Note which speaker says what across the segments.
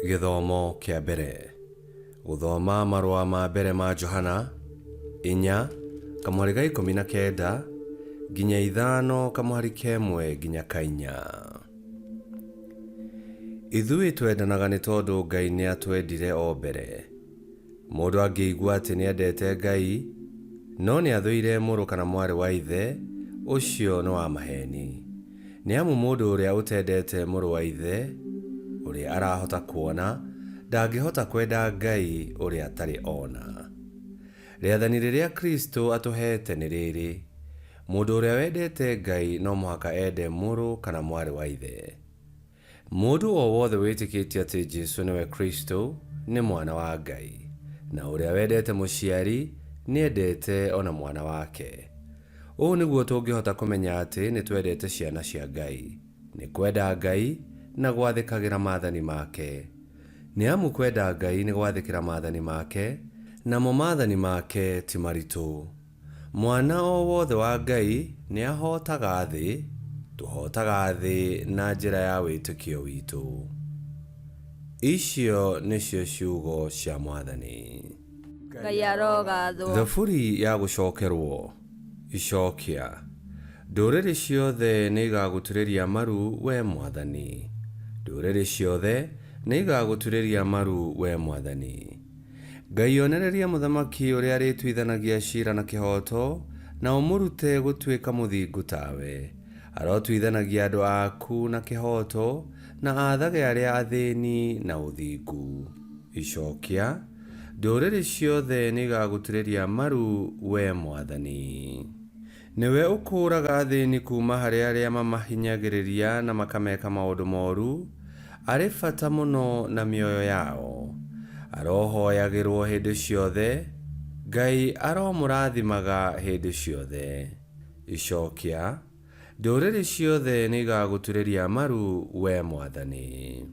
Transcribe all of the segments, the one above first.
Speaker 1: Githomo kia mbere. Guthoma marua ma mbere ma Johana 4:19 nginya 5:1 nginya 4. Ithuĩ twendanaga nĩ tondũ Ngai nĩ atwendire o mbere. Mũndũ angĩigua atĩ nĩ endete Ngai no nĩ athũire mũrũ kana mwarĩ wa ithe, ũcio nĩ wa maheni. Nĩ amu mũndũ ũrĩa ũtendete mũrũ wa ithe ũrĩa arahota kuona ndangĩhota kwenda Ngai ũrĩa atarĩ ona. Rĩathani rĩrĩa Kristo atũhete nĩ rĩrĩ: mũndũ ũrĩa wendete Ngai no mũhaka ende mũrũ kana mwarĩ wa ithe. Mũndũ o wothe wĩtĩkĩtie atĩ Jesũ nĩwe Kristo nĩ mwana wa Ngai, na ũrĩa wendete mũciari nĩ endete ona mwana wake. Ũũ nĩguo tũngĩhota kũmenya atĩ nĩ twendete ciana cia Ngai, nĩ kwenda Ngai na gwathĩkagĩra maathani make. Nĩ amu kwenda Ngai nĩ gwathĩkĩra maathani make, namo maathani make ti maritũ. Mwana o wothe wa Ngai nĩ ahotaga thĩ, tũhotaga thĩ na njĩra ya wĩtĩkio witũ. Icio nĩcio ciugo cia Mwathani.
Speaker 2: Ngai arogathwo.
Speaker 1: Thaburi ya gũcokerwo. Icokia. Ndũrĩrĩ ciothe nĩ igagũturĩria maru we Mwathani. Ndũrĩrĩ ciothe nĩ igagũturĩria maru we Mwathani. Ngai onereria mũthamaki ũrĩa arĩtuithanagia ciira na kĩhoto, na ũmũrute gũtuĩka mũthingu tawe. Arotuithanagia andũ aku na kĩhoto, na athage arĩa athĩni na ũthingu. Icokia. Ndũrĩrĩ ciothe nĩ igagũturĩria maru we Mwathani. Nĩwe ũkũraga athĩni kuma harĩ arĩa mamahinyagĩrĩria na makameka maũndũ moru. Arĩ bata mũno na mĩoyo yao. Arohoyagĩrwo hĩndĩ ciothe. Ngai aromũrathimaga hĩndĩ ciothe. Icokia. Ndũrĩrĩ ciothe nĩ igagũturĩria maru we Mwathani.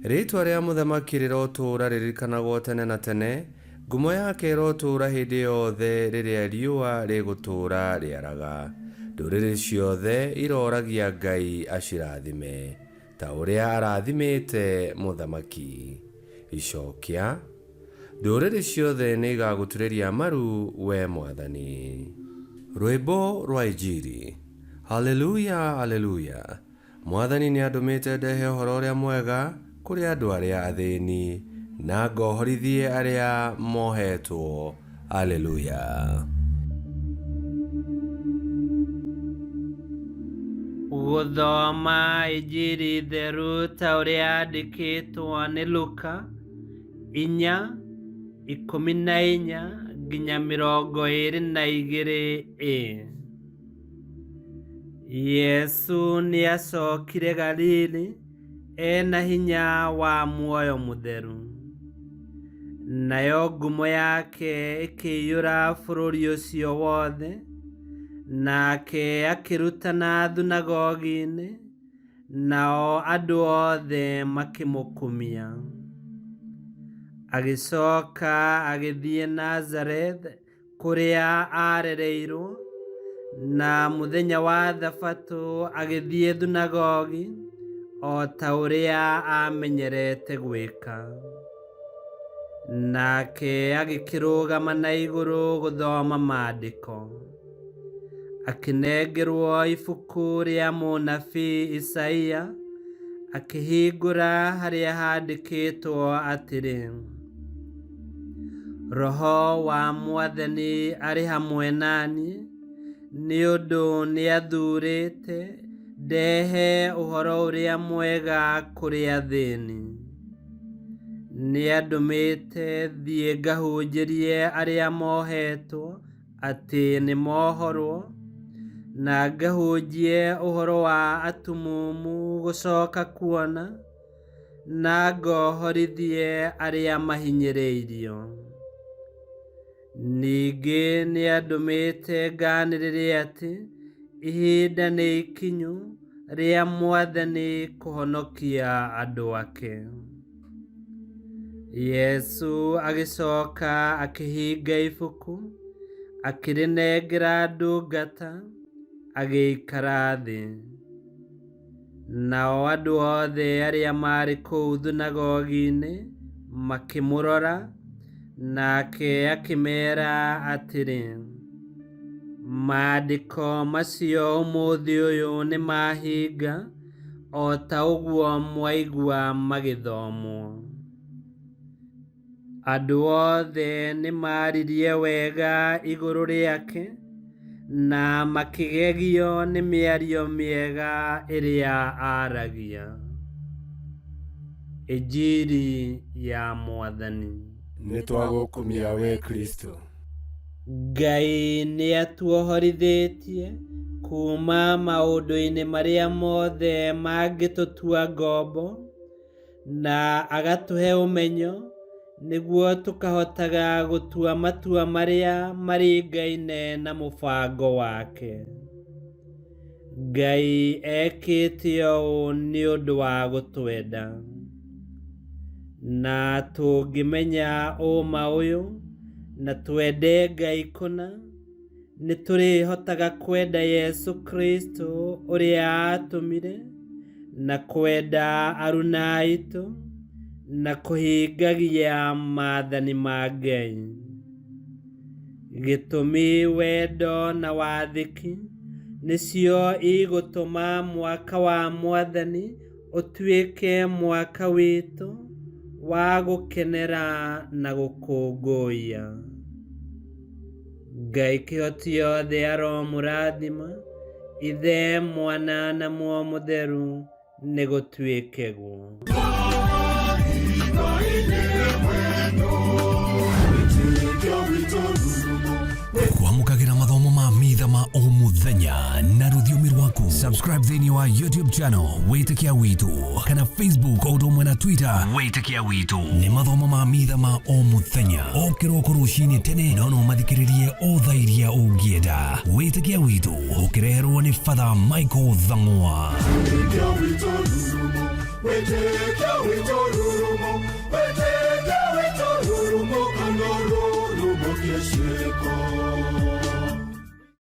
Speaker 1: Rĩĩtwa rĩa mũthamaki rĩrotũũra rĩririkanagwo tene na tene. Ngumo yake ĩrotũũra hĩndĩ yothe rĩrĩa riũa rĩgũtũũra rĩaraga. Ndũrĩrĩ ciothe iroragia Ngai acirathime, ta ũrĩa arathimĩte mũthamaki. Icokia. Ndũrĩrĩ ciothe nĩ igagũturĩria maru we Mwathani. Rwĩmbo rwa Injili. Haleluya, haleluya. Mwathani nĩ andũmĩte ndehe ũhoro ũrĩa mwega kũrĩ andũ arĩa athĩni, na ngohorithie arĩa mohetwo. Haleluya.
Speaker 3: Gũthoma Injili theru ta ũrĩa yandĩkĩtwo nĩ Luka 4:14 nginya 22. Yesu nĩ acokire Galili ena hinya wa muoyo mũtheru, nayo ngumo yake ĩkĩiyũra bũrũri ũcio wothe. Nake akĩrutana thunagogi-inĩ, nao andũ othe makĩmũkumia. Agĩcoka agĩthiĩ Nazareth kũrĩa aarereirwo, na mũthenya wa Thabatũ agĩthiĩ thunagogi o ta ũrĩa amenyerete gwĩka. Nake agĩkĩrũgama na igũrũ gũthoma maandĩko. Akĩnengerwo ibuku rĩa mũnabii Isaia, akĩhingũra harĩa handĩkĩtwo atĩrĩ: Roho wa Mwathani arĩ hamwe naniĩ, nĩ ũndũ nĩ athuurĩte ndehe ũhoro ũrĩa mwega kũrĩ athĩni. Nĩ andũmĩte thiĩ ngahunjĩrie arĩa mohetwo atĩ nĩ mohorwo, na ngahunjie ũhoro wa atumumu gũcoka kuona, na ngohorithie arĩa mahinyĩrĩirio. Ningĩ nĩ andũmĩte nganĩrĩre atĩ ihinda nĩ ikinyu rĩa Mwathani kũhonokia andũ ake. Yesu agĩcoka akĩhinga ibuku, akĩrĩnengera ndungata, agĩikara thĩ. nao andũ othe arĩa marĩ kũu thunagogi-inĩ makĩmũrora, nake akĩmeera atĩrĩ, maandĩko macio ũmũthĩ ũyũ nĩ mahinga, o ta ũguo mwaigua magĩthomwo. Andũ othe nĩ maaririe wega igũrũ rĩake, na makĩgegio nĩ mĩario mĩega ĩrĩa aaragia. Injili ya Mwathani.
Speaker 4: Nĩ twagũkumia we Kristo.
Speaker 3: Ngai nĩ atuohorithĩtie kuuma maũndũ-inĩ marĩa mothe mangĩtũtua ngombo, na agatũhe ũmenyo nĩguo tũkahotaga gũtua matua marĩa maringaine na mũbango wake. Ngai ekĩte ũũ nĩ ũndũ wa gũtwenda. Na tũngĩmenya ũma ũyũ na twende Ngai kũna, nĩ tũrĩhotaga kwenda Yesu Kristo ũrĩa atũmire, na kwenda aruna aitũ, na kũhingagia maathani ma Ngai. Gĩtũmi wendo na wathĩki nĩcio igũtũma mwaka wa Mwathani ũtuĩke mwaka witũ wa gũkenera na gũkũngũiya. Ngai kĩhoti othe aromũrathima, Ithe, Mwana na Muoyo Mũtheru nĩ gũtuĩke guo.
Speaker 5: Kwamũkagĩra mathomo ma mitha ma o mũthenya na rũthiomi rwaku. Subscribe thĩinĩ wa YouTube channel Wĩtĩkia Witũ, kana Facebook o ũndũ ũmwe na Twitter Wĩtĩkia Witũ. Nĩ mathomo ma mitha ma o mũthenya, o kĩroko rũcinĩ tene, no mathikĩrĩrie o thaa iria ũngĩenda. Wĩtĩkia Witũ ũkĩreherwo nĩ Father Michael Thang'wa.
Speaker 4: Wĩtĩkia Witũ rurumo, Wĩtĩkia Witũ rurumo, Wĩtĩkia Witũ rurumo, kana rurumo kĩciko.